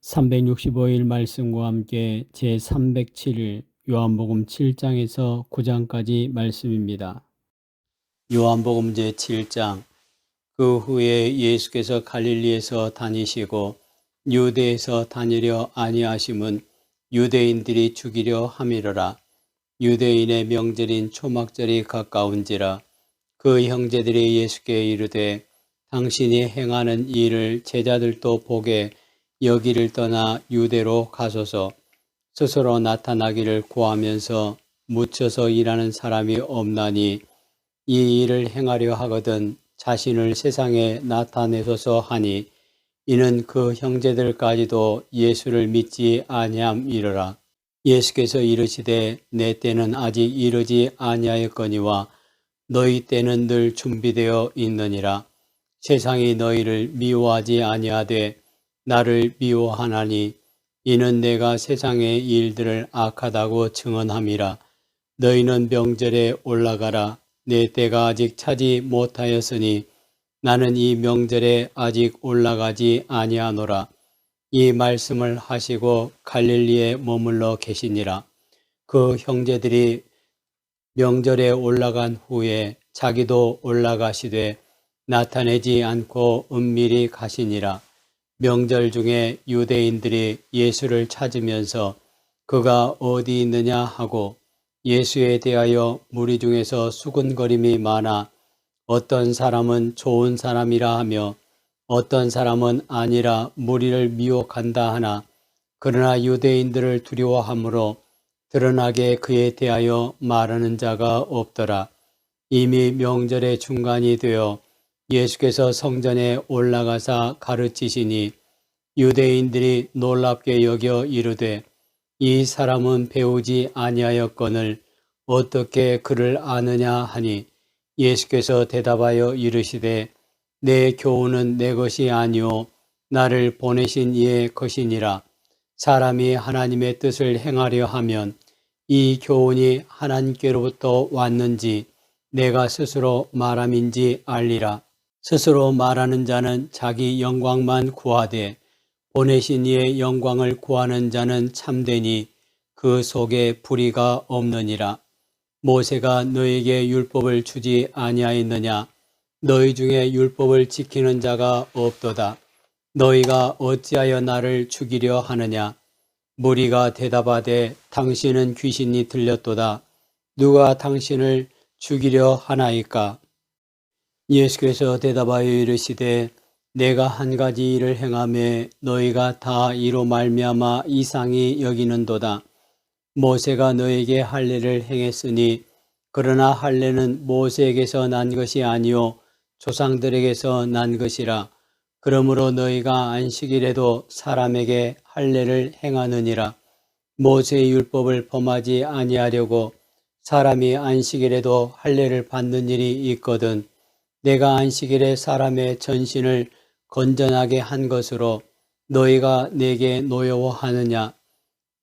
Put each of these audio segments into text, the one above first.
365일 말씀과 함께 제307일 요한복음 7장에서 9장까지 말씀입니다. 요한복음 제7장. 그 후에 예수께서 갈릴리에서 다니시고 유대에서 다니려 아니하심은 유대인들이 죽이려 함이로라. 유대인의 명절인 초막절이 가까운지라. 그 형제들이 예수께 이르되 당신이 행하는 일을 제자들도 보게 여기를 떠나 유대로 가소서. 스스로 나타나기를 구하면서 묻혀서 일하는 사람이 없나니 이 일을 행하려 하거든 자신을 세상에 나타내소서 하니, 이는 그 형제들까지도 예수를 믿지 아니함이로라. 예수께서 이르시되 내 때는 아직 이르지 아니하였거니와 너희 때는 늘 준비되어 있느니라. 세상이 너희를 미워하지 아니하되 나를 미워하나니 이는 내가 세상의 일들을 악하다고 증언함이라. 너희는 명절에 올라가라. 내 때가 아직 차지 못하였으니 나는 이 명절에 아직 올라가지 아니하노라. 이 말씀을 하시고 갈릴리에 머물러 계시니라. 그 형제들이 명절에 올라간 후에 자기도 올라가시되 나타내지 않고 은밀히 가시니라. 명절 중에 유대인들이 예수를 찾으면서 그가 어디 있느냐 하고 예수에 대하여 무리 중에서 수군거림이 많아 어떤 사람은 좋은 사람이라 하며 어떤 사람은 아니라 무리를 미혹한다 하나, 그러나 유대인들을 두려워하므로 드러나게 그에 대하여 말하는 자가 없더라. 이미 명절의 중간이 되어 예수께서 성전에 올라가사 가르치시니 유대인들이 놀랍게 여겨 이르되 이 사람은 배우지 아니하였거늘 어떻게 그를 아느냐 하니, 예수께서 대답하여 이르시되 내 교훈은 내 것이 아니오 나를 보내신 이의 것이니라. 사람이 하나님의 뜻을 행하려 하면 이 교훈이 하나님께로부터 왔는지 내가 스스로 말함인지 알리라. 스스로 말하는 자는 자기 영광만 구하되 보내신 이의 영광을 구하는 자는 참되니 그 속에 불의가 없느니라. 모세가 너에게 율법을 주지 아니하였느냐? 너희 중에 율법을 지키는 자가 없도다. 너희가 어찌하여 나를 죽이려 하느냐? 무리가 대답하되 당신은 귀신이 들렸도다. 누가 당신을 죽이려 하나이까? 예수께서 대답하여 이르시되 내가 한 가지 일을 행하매 너희가 다 이로 말미암아 이상히 여기는도다. 모세가 너에게 할례를 행했으니 그러나 할례는 모세에게서 난 것이 아니요 조상들에게서 난 것이라. 그러므로 너희가 안식일에도 사람에게 할례를 행하느니라. 모세의 율법을 범하지 아니하려고 사람이 안식일에도 할례를 받는 일이 있거든 내가 안식일에 사람의 전신을 건전하게 한 것으로 너희가 내게 노여워하느냐?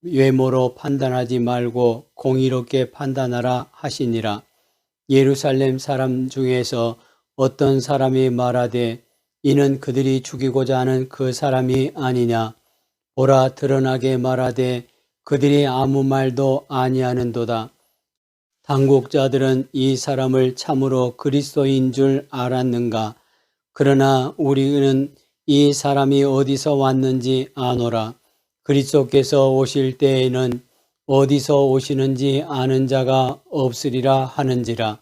외모로 판단하지 말고 공의롭게 판단하라 하시니라. 예루살렘 사람 중에서 어떤 사람이 말하되 이는 그들이 죽이고자 하는 그 사람이 아니냐? 보라, 드러나게 말하되 그들이 아무 말도 아니하는도다. 당국자들은 이 사람을 참으로 그리스도인 줄 알았는가? 그러나 우리는 이 사람이 어디서 왔는지 아노라. 그리스도께서 오실 때에는 어디서 오시는지 아는 자가 없으리라 하는지라.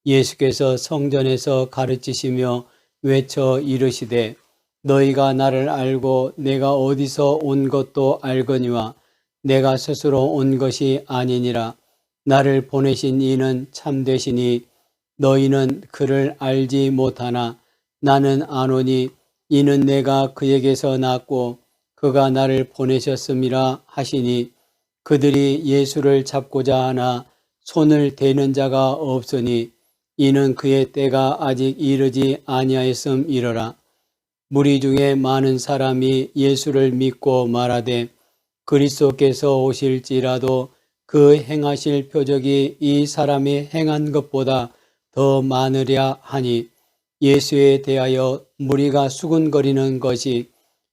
예수께서 성전에서 가르치시며 외쳐 이르시되 너희가 나를 알고 내가 어디서 온 것도 알거니와 내가 스스로 온 것이 아니니라. 나를 보내신 이는 참되시니 너희는 그를 알지 못하나 나는 아노니 이는 내가 그에게서 났고 그가 나를 보내셨음이라 하시니, 그들이 예수를 잡고자 하나 손을 대는 자가 없으니 이는 그의 때가 아직 이르지 아니하였음이로라. 무리 중에 많은 사람이 예수를 믿고 말하되 그리스도께서 오실지라도 그 행하실 표적이 이 사람이 행한 것보다 더 많으랴 하니, 예수에 대하여 무리가 수군거리는 것이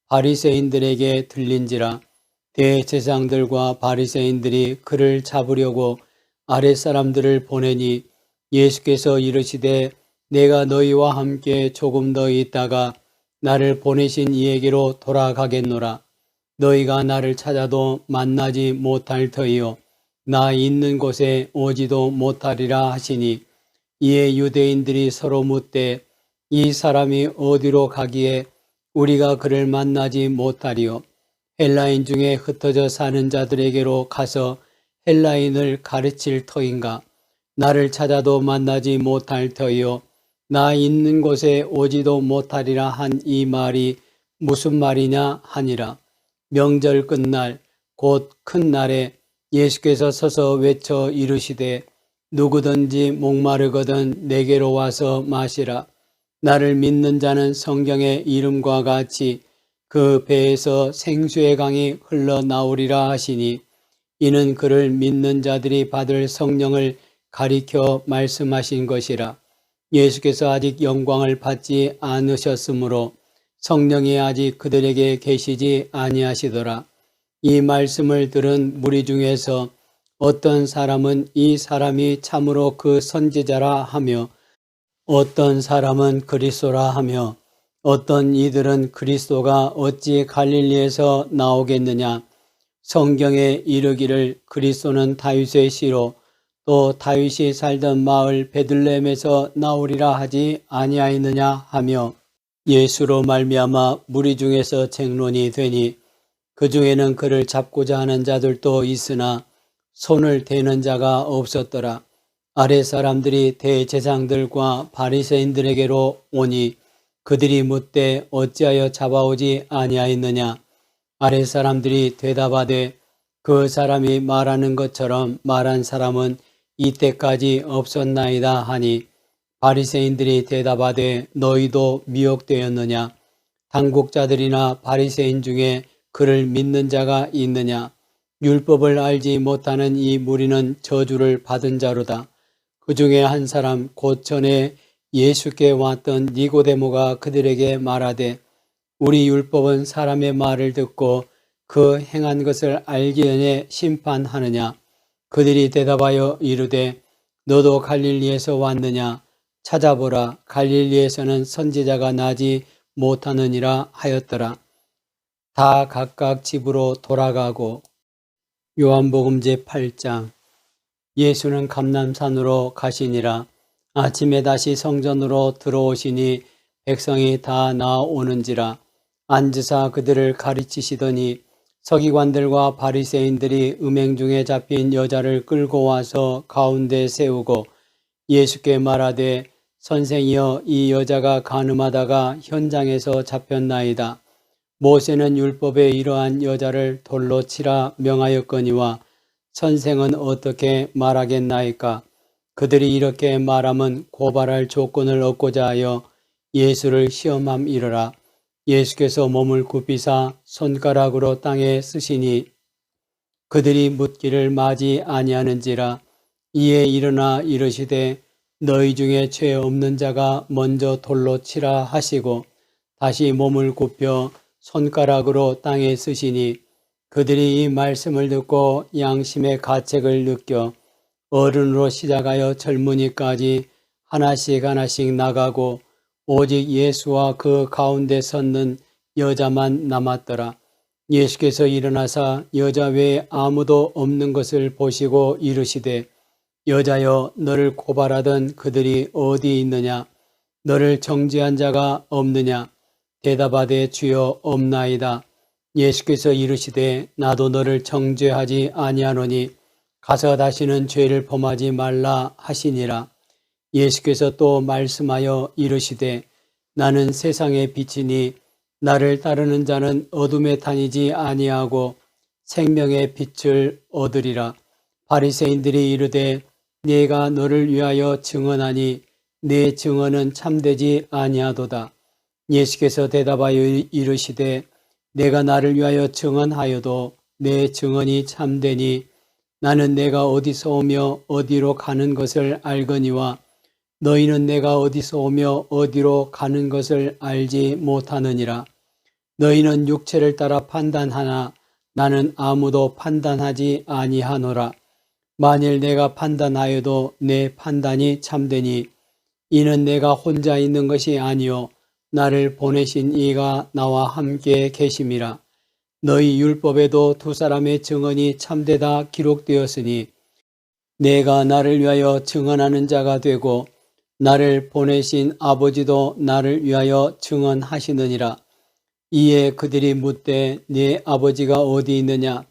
바리새인들에게 들린지라. 대제사장들과 바리새인들이 그를 잡으려고 아랫사람들을 보내니 예수께서 이르시되 내가 너희와 함께 조금 더 있다가 나를 보내신 이에게로 돌아가겠노라. 너희가 나를 찾아도 만나지 못할 터이요 나 있는 곳에 오지도 못하리라 하시니, 이에 유대인들이 서로 묻되 이 사람이 어디로 가기에 우리가 그를 만나지 못하리요. 헬라인 중에 흩어져 사는 자들에게로 가서 헬라인을 가르칠 터인가? 나를 찾아도 만나지 못할 터이요 나 있는 곳에 오지도 못하리라 한 이 말이 무슨 말이냐 하니라. 명절 끝날 곧 큰 날에 예수께서 서서 외쳐 이르시되 누구든지 목마르거든 내게로 와서 마시라. 나를 믿는 자는 성경의 이름과 같이 그 배에서 생수의 강이 흘러나오리라 하시니, 이는 그를 믿는 자들이 받을 성령을 가리켜 말씀하신 것이라. 예수께서 아직 영광을 받지 않으셨으므로 성령이 아직 그들에게 계시지 아니하시더라. 이 말씀을 들은 무리 중에서 어떤 사람은 이 사람이 참으로 그 선지자라 하며, 어떤 사람은 그리스도라 하며, 어떤 이들은 그리스도가 어찌 갈릴리에서 나오겠느냐. 성경에 이르기를 그리스도는 다윗의 씨로 또 다윗이 살던 마을 베들레헴에서 나오리라 하지 아니하였느냐 하며, 예수로 말미암아 무리 중에서 쟁론이 되니 그 중에는 그를 잡고자 하는 자들도 있으나 손을 대는 자가 없었더라. 아랫 사람들이 대제사장들과 바리새인들에게로 오니 그들이 묻되 어찌하여 잡아오지 아니하였느냐. 아랫 사람들이 대답하되 그 사람이 말하는 것처럼 말한 사람은 이때까지 없었나이다 하니, 바리새인들이 대답하되 너희도 미혹되었느냐. 당국자들이나 바리새인 중에 그를 믿는 자가 있느냐. 율법을 알지 못하는 이 무리는 저주를 받은 자로다. 그 중에 한 사람 곧 전에 예수께 왔던 니고데모가 그들에게 말하되 우리 율법은 사람의 말을 듣고 그 행한 것을 알기 전에 심판하느냐. 그들이 대답하여 이르되 너도 갈릴리에서 왔느냐. 찾아보라. 갈릴리에서는 선지자가 나지 못하느니라 하였더라. 다 각각 집으로 돌아가고. 요한복음 제8장. 예수는 감람산으로 가시니라. 아침에 다시 성전으로 들어오시니 백성이 다 나오는지라. 앉으사 그들을 가르치시더니 서기관들과 바리새인들이 음행 중에 잡힌 여자를 끌고 와서 가운데 세우고 예수께 말하되 선생이여, 이 여자가 간음하다가 현장에서 잡혔나이다. 모세는 율법에 이러한 여자를 돌로 치라 명하였거니와 선생은 어떻게 말하겠나이까. 그들이 이렇게 말함은 고발할 조건을 얻고자 하여 예수를 시험함이러라. 예수께서 몸을 굽히사 손가락으로 땅에 쓰시니 그들이 묻기를 마지 아니하는지라. 이에 일어나 이르시되 너희 중에 죄 없는 자가 먼저 돌로 치라 하시고 다시 몸을 굽혀 손가락으로 땅에 쓰시니, 그들이 이 말씀을 듣고 양심의 가책을 느껴 어른으로 시작하여 젊은이까지 하나씩 하나씩 나가고 오직 예수와 그 가운데 섰는 여자만 남았더라. 예수께서 일어나사 여자 외에 아무도 없는 것을 보시고 이르시되 여자여, 너를 고발하던 그들이 어디 있느냐. 너를 정죄한 자가 없느냐. 대답하되 주여 없나이다. 예수께서 이르시되 나도 너를 정죄하지 아니하노니 가서 다시는 죄를 범하지 말라 하시니라. 예수께서 또 말씀하여 이르시되 나는 세상의 빛이니 나를 따르는 자는 어둠에 다니지 아니하고 생명의 빛을 얻으리라. 바리새인들이 이르되 네가 너를 위하여 증언하니 네 증언은 참되지 아니하도다. 예수께서 대답하여 이르시되 내가 나를 위하여 증언하여도 내 증언이 참되니 나는 내가 어디서 오며 어디로 가는 것을 알거니와 너희는 내가 어디서 오며 어디로 가는 것을 알지 못하느니라. 너희는 육체를 따라 판단하나 나는 아무도 판단하지 아니하노라. 만일 내가 판단하여도 내 판단이 참되니 이는 내가 혼자 있는 것이 아니요 나를 보내신 이가 나와 함께 계심이라. 너희 율법에도 두 사람의 증언이 참되다 기록되었으니 내가 나를 위하여 증언하는 자가 되고 나를 보내신 아버지도 나를 위하여 증언하시느니라. 이에 그들이 묻되 네 아버지가 어디 있느냐?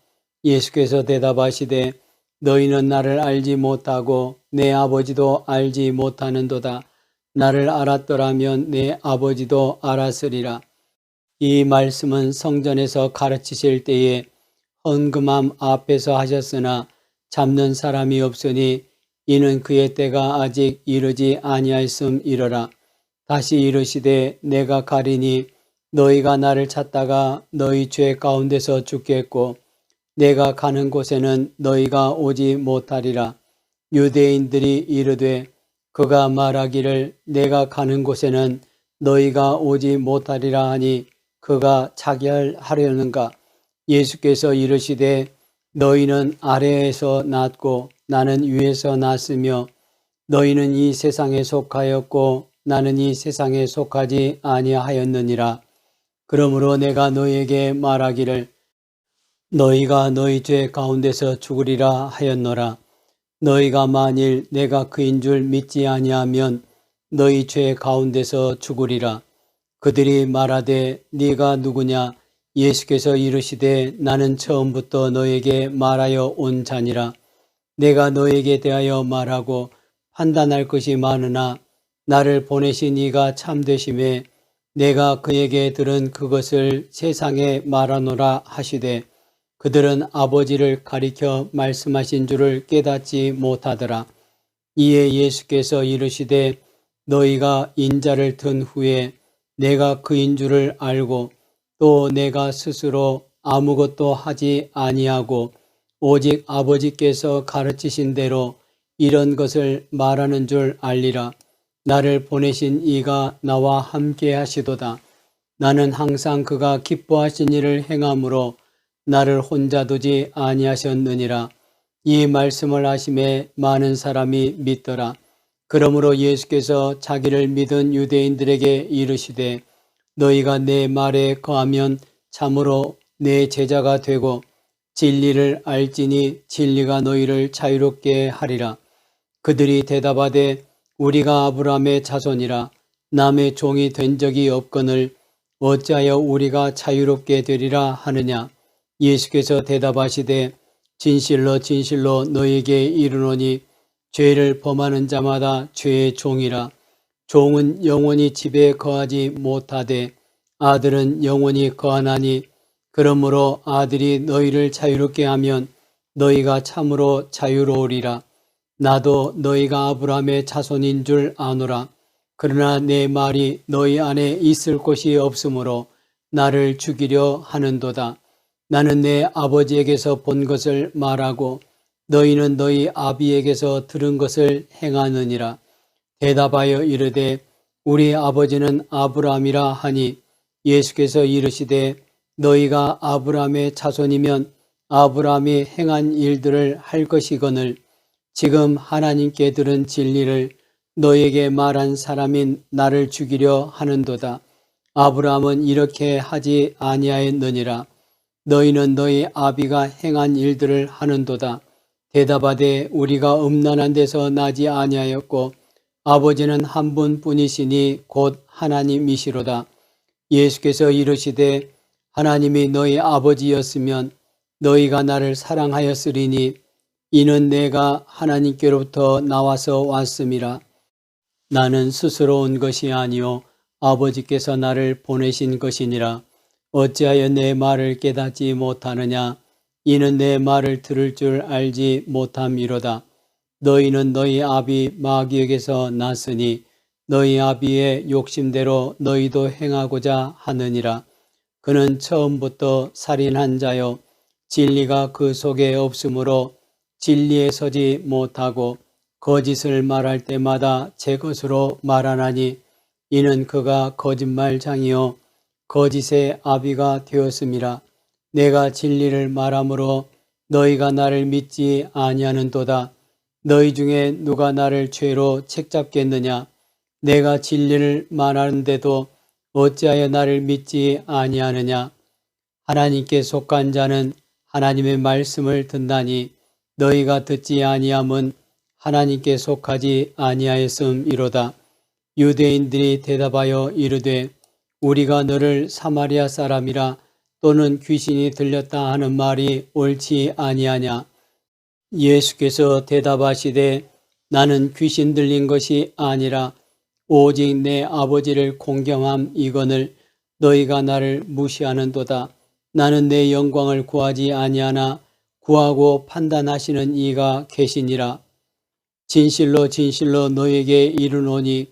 예수께서 대답하시되 너희는 나를 알지 못하고 내 아버지도 알지 못하는도다. 나를 알았더라면 내 아버지도 알았으리라. 이 말씀은 성전에서 가르치실 때에 헌금함 앞에서 하셨으나 잡는 사람이 없으니 이는 그의 때가 아직 이르지 아니하였음이러라. 다시 이르시되 내가 가리니 너희가 나를 찾다가 너희 죄 가운데서 죽겠고 내가 가는 곳에는 너희가 오지 못하리라. 유대인들이 이르되 그가 말하기를 내가 가는 곳에는 너희가 오지 못하리라 하니 그가 자결하려는가? 예수께서 이르시되 너희는 아래에서 났고 나는 위에서 났으며 너희는 이 세상에 속하였고 나는 이 세상에 속하지 아니하였느니라. 그러므로 내가 너희에게 말하기를 너희가 너희 죄 가운데서 죽으리라 하였노라. 너희가 만일 내가 그인 줄 믿지 아니하면 너희 죄 가운데서 죽으리라. 그들이 말하되 네가 누구냐? 예수께서 이르시되 나는 처음부터 너에게 말하여 온 자니라. 내가 너에게 대하여 말하고 판단할 것이 많으나 나를 보내신 이가 참되심에 내가 그에게 들은 그것을 세상에 말하노라 하시되 그들은 아버지를 가리켜 말씀하신 줄을 깨닫지 못하더라. 이에 예수께서 이르시되 너희가 인자를 든 후에 내가 그인 줄을 알고 또 내가 스스로 아무것도 하지 아니하고 오직 아버지께서 가르치신 대로 이런 것을 말하는 줄 알리라. 나를 보내신 이가 나와 함께 하시도다. 나는 항상 그가 기뻐하신 일을 행함으로 나를 혼자 두지 아니하셨느니라. 이 말씀을 하심에 많은 사람이 믿더라. 그러므로 예수께서 자기를 믿은 유대인들에게 이르시되 너희가 내 말에 거하면 참으로 내 제자가 되고 진리를 알지니 진리가 너희를 자유롭게 하리라. 그들이 대답하되 우리가 아브라함의 자손이라 남의 종이 된 적이 없거늘 어찌하여 우리가 자유롭게 되리라 하느냐. 예수께서 대답하시되 진실로 진실로 너희에게 이르노니 죄를 범하는 자마다 죄의 종이라. 종은 영원히 집에 거하지 못하되 아들은 영원히 거하나니 그러므로 아들이 너희를 자유롭게 하면 너희가 참으로 자유로우리라. 나도 너희가 아브라함의 자손인 줄 아노라. 그러나 내 말이 너희 안에 있을 곳이 없으므로 나를 죽이려 하는도다. 나는 내 아버지에게서 본 것을 말하고 너희는 너희 아비에게서 들은 것을 행하느니라. 대답하여 이르되 우리 아버지는 아브라함이라 하니 예수께서 이르시되 너희가 아브라함의 자손이면 아브라함이 행한 일들을 할 것이거늘 지금 하나님께 들은 진리를 너희에게 말한 사람인 나를 죽이려 하는도다. 아브라함은 이렇게 하지 아니하였느니라. 너희는 너희 아비가 행한 일들을 하는도다. 대답하되 우리가 음란한 데서 나지 아니하였고 아버지는 한 분뿐이시니 곧 하나님이시로다. 예수께서 이르시되 하나님이 너희 아버지였으면 너희가 나를 사랑하였으리니 이는 내가 하나님께로부터 나와서 왔음이라. 나는 스스로 온 것이 아니요 아버지께서 나를 보내신 것이니라. 어찌하여 내 말을 깨닫지 못하느냐? 이는 내 말을 들을 줄 알지 못함이로다. 너희는 너희 아비 마귀에게서 났으니 너희 아비의 욕심대로 너희도 행하고자 하느니라. 그는 처음부터 살인한 자요 진리가 그 속에 없으므로 진리에 서지 못하고 거짓을 말할 때마다 제 것으로 말하나니 이는 그가 거짓말장이요 거짓의 아비가 되었음이라. 내가 진리를 말함으로 너희가 나를 믿지 아니하는도다. 너희 중에 누가 나를 죄로 책잡겠느냐? 내가 진리를 말하는데도 어찌하여 나를 믿지 아니하느냐? 하나님께 속한 자는 하나님의 말씀을 듣나니 너희가 듣지 아니함은 하나님께 속하지 아니하였음이로다. 유대인들이 대답하여 이르되 우리가 너를 사마리아 사람이라 또는 귀신이 들렸다 하는 말이 옳지 아니하냐? 예수께서 대답하시되 나는 귀신 들린 것이 아니라 오직 내 아버지를 공경함 이거늘 너희가 나를 무시하는도다. 나는 내 영광을 구하지 아니하나 구하고 판단하시는 이가 계시니라. 진실로 진실로 너에게 이르노니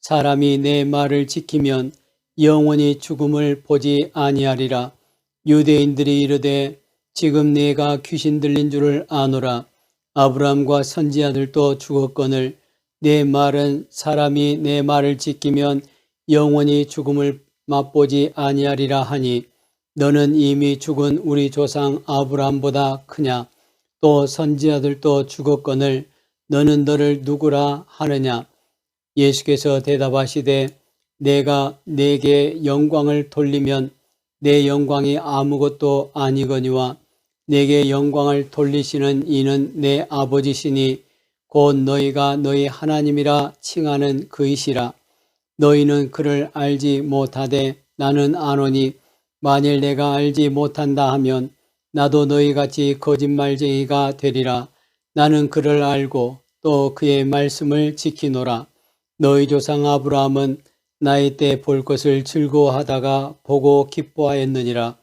사람이 내 말을 지키면 영원히 죽음을 보지 아니하리라. 유대인들이 이르되 지금 네가 귀신 들린 줄을 아노라. 아브라함과 선지자들도 죽었거늘 내 말은 사람이 내 말을 지키면 영원히 죽음을 맛보지 아니하리라 하니 너는 이미 죽은 우리 조상 아브라함보다 크냐? 또 선지자들도 죽었거늘 너는 너를 누구라 하느냐? 예수께서 대답하시되 내가 내게 영광을 돌리면 내 영광이 아무것도 아니거니와 내게 영광을 돌리시는 이는 내 아버지시니 곧 너희가 너희 하나님이라 칭하는 그이시라. 너희는 그를 알지 못하되 나는 아노니 만일 내가 알지 못한다 하면 나도 너희같이 거짓말쟁이가 되리라. 나는 그를 알고 또 그의 말씀을 지키노라. 너희 조상 아브라함은 나이 때 볼 것을 즐거워하다가 보고 기뻐하였느니라.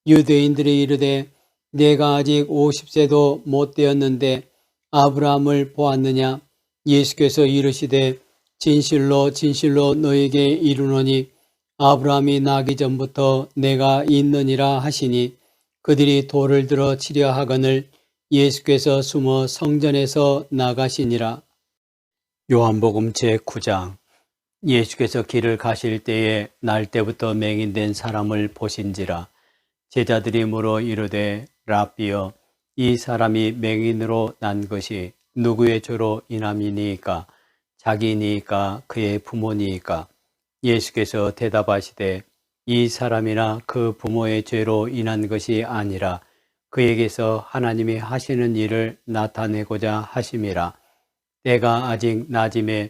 유대인들이 이르되 내가 아직 50세도 못 되었는데 아브라함을 보았느냐? 예수께서 이르시되 진실로 진실로 너에게 이르노니 아브라함이 나기 전부터 내가 있느니라 하시니 그들이 돌을 들어 치려 하거늘 예수께서 숨어 성전에서 나가시니라. 요한복음 제9장. 예수께서 길을 가실 때에 날 때부터 맹인된 사람을 보신지라. 제자들이 물어 이르되 랍비여 이 사람이 맹인으로 난 것이 누구의 죄로 인함이니이까? 자기니이까 그의 부모니이까? 예수께서 대답하시되 이 사람이나 그 부모의 죄로 인한 것이 아니라 그에게서 하나님이 하시는 일을 나타내고자 하심이라. 때가 아직 낮음에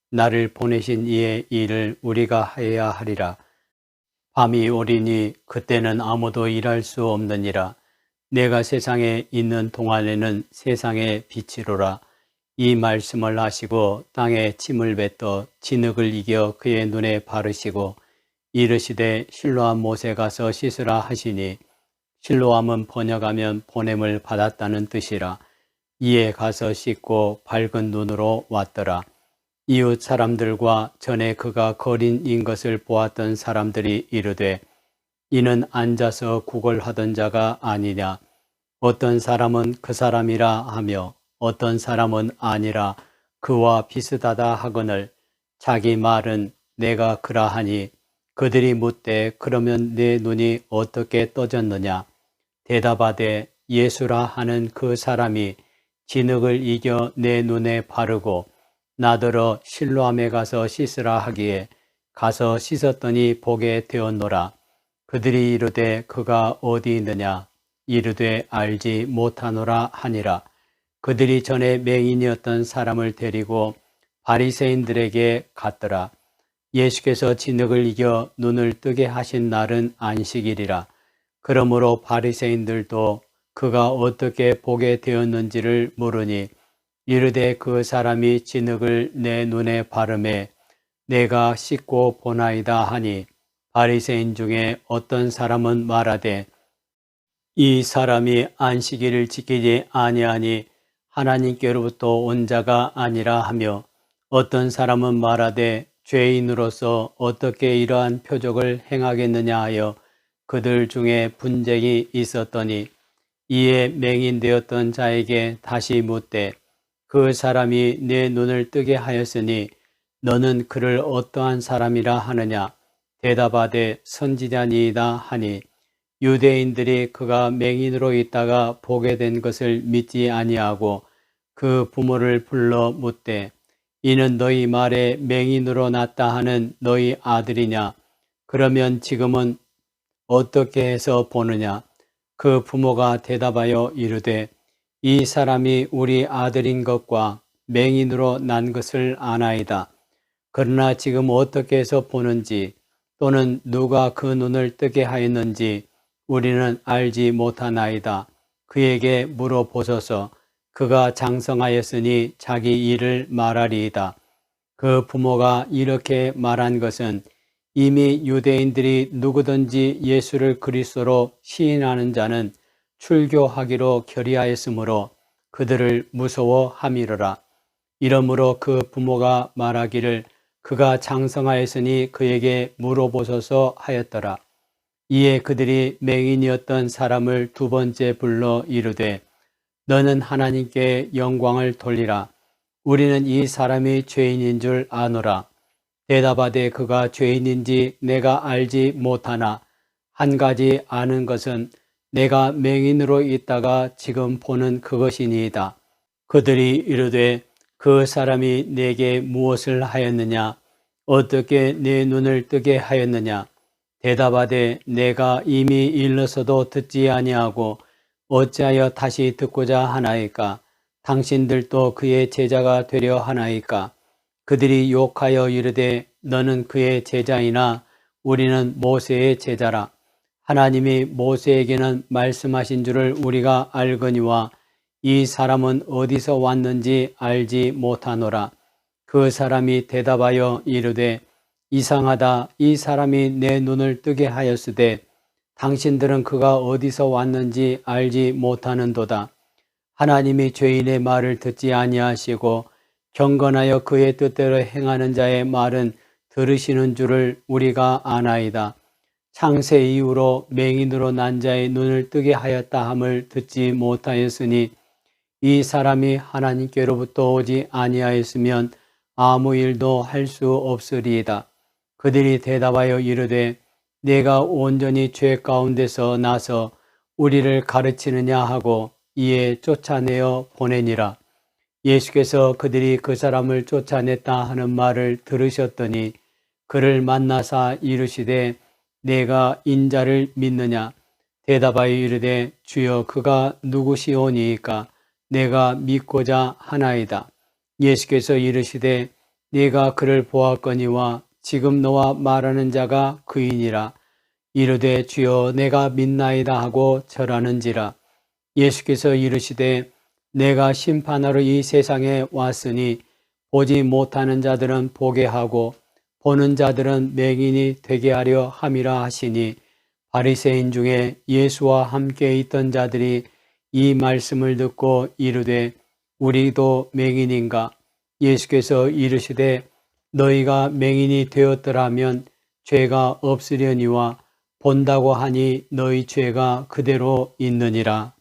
나를 보내신 이의 일을 우리가 하여야 하리라. 밤이 오리니 그때는 아무도 일할 수 없느니라. 내가 세상에 있는 동안에는 세상의 빛이로라. 이 말씀을 하시고 땅에 침을 뱉어 진흙을 이겨 그의 눈에 바르시고 이르시되 실로암 못에 가서 씻으라 하시니 실로암은 번역하면 보냄을 받았다는 뜻이라. 이에 가서 씻고 밝은 눈으로 왔더라. 이웃 사람들과 전에 그가 거린인 것을 보았던 사람들이 이르되 이는 앉아서 구걸하던 자가 아니냐? 어떤 사람은 그 사람이라 하며 어떤 사람은 아니라 그와 비슷하다 하거늘 자기 말은 내가 그라하니 그들이 묻되 그러면 내 눈이 어떻게 떠졌느냐? 대답하되 예수라 하는 그 사람이 진흙을 이겨 내 눈에 바르고 나더러 실로암에 가서 씻으라 하기에 가서 씻었더니 보게 되었노라. 그들이 이르되 그가 어디 있느냐? 이르되 알지 못하노라 하니라. 그들이 전에 맹인이었던 사람을 데리고 바리새인들에게 갔더라. 예수께서 진흙을 이겨 눈을 뜨게 하신 날은 안식일이라. 그러므로 바리새인들도 그가 어떻게 보게 되었는지를 물으니 이르되 그 사람이 진흙을 내 눈에 바르매 내가 씻고 보나이다 하니 바리새인 중에 어떤 사람은 말하되 이 사람이 안식일을 지키지 아니하니 하나님께로부터 온 자가 아니라 하며 어떤 사람은 말하되 죄인으로서 어떻게 이러한 표적을 행하겠느냐 하여 그들 중에 분쟁이 있었더니 이에 맹인되었던 자에게 다시 묻되 그 사람이 내 눈을 뜨게 하였으니 너는 그를 어떠한 사람이라 하느냐? 대답하되 선지자니이다 하니 유대인들이 그가 맹인으로 있다가 보게 된 것을 믿지 아니하고 그 부모를 불러 묻되 이는 너희 말에 맹인으로 났다 하는 너희 아들이냐? 그러면 지금은 어떻게 해서 보느냐? 그 부모가 대답하여 이르되 이 사람이 우리 아들인 것과 맹인으로 난 것을 아나이다. 그러나 지금 어떻게 해서 보는지 또는 누가 그 눈을 뜨게 하였는지 우리는 알지 못하나이다. 그에게 물어보소서. 그가 장성하였으니 자기 일을 말하리이다. 그 부모가 이렇게 말한 것은 이미 유대인들이 누구든지 예수를 그리스도로 시인하는 자는 출교하기로 결의하였으므로 그들을 무서워함이로라. 이러므로 그 부모가 말하기를 그가 장성하였으니 그에게 물어보소서 하였더라. 이에 그들이 맹인이었던 사람을 두 번째 불러 이르되 너는 하나님께 영광을 돌리라. 우리는 이 사람이 죄인인 줄 아노라. 대답하되 그가 죄인인지 내가 알지 못하나 한 가지 아는 것은 내가 맹인으로 있다가 지금 보는 그것이니이다. 그들이 이르되 그 사람이 내게 무엇을 하였느냐? 어떻게 내 눈을 뜨게 하였느냐? 대답하되 내가 이미 일러서도 듣지 아니하고 어찌하여 다시 듣고자 하나이까? 당신들도 그의 제자가 되려 하나이까? 그들이 욕하여 이르되 너는 그의 제자이나 우리는 모세의 제자라. 하나님이 모세에게는 말씀하신 줄을 우리가 알거니와 이 사람은 어디서 왔는지 알지 못하노라. 그 사람이 대답하여 이르되 이상하다. 이 사람이 내 눈을 뜨게 하였으되 당신들은 그가 어디서 왔는지 알지 못하는도다. 하나님이 죄인의 말을 듣지 아니하시고 경건하여 그의 뜻대로 행하는 자의 말은 들으시는 줄을 우리가 아나이다. 창세 이후로 맹인으로 난 자의 눈을 뜨게 하였다 함을 듣지 못하였으니 이 사람이 하나님께로부터 오지 아니하였으면 아무 일도 할 수 없으리이다. 그들이 대답하여 이르되 내가 온전히 죄 가운데서 나서 우리를 가르치느냐 하고 이에 쫓아내어 보내니라. 예수께서 그들이 그 사람을 쫓아냈다 하는 말을 들으셨더니 그를 만나사 이르시되 내가 인자를 믿느냐? 대답하여 이르되 주여 그가 누구시오니이까? 내가 믿고자 하나이다. 예수께서 이르시되 네가 그를 보았거니와 지금 너와 말하는 자가 그이니라. 이르되 주여 내가 믿나이다 하고 절하는지라. 예수께서 이르시되 내가 심판하러 이 세상에 왔으니 보지 못하는 자들은 보게 하고 보는 자들은 맹인이 되게 하려 함이라 하시니 바리새인 중에 예수와 함께 있던 자들이 이 말씀을 듣고 이르되 우리도 맹인인가? 예수께서 이르시되 너희가 맹인이 되었더라면 죄가 없으려니와 본다고 하니 너희 죄가 그대로 있느니라.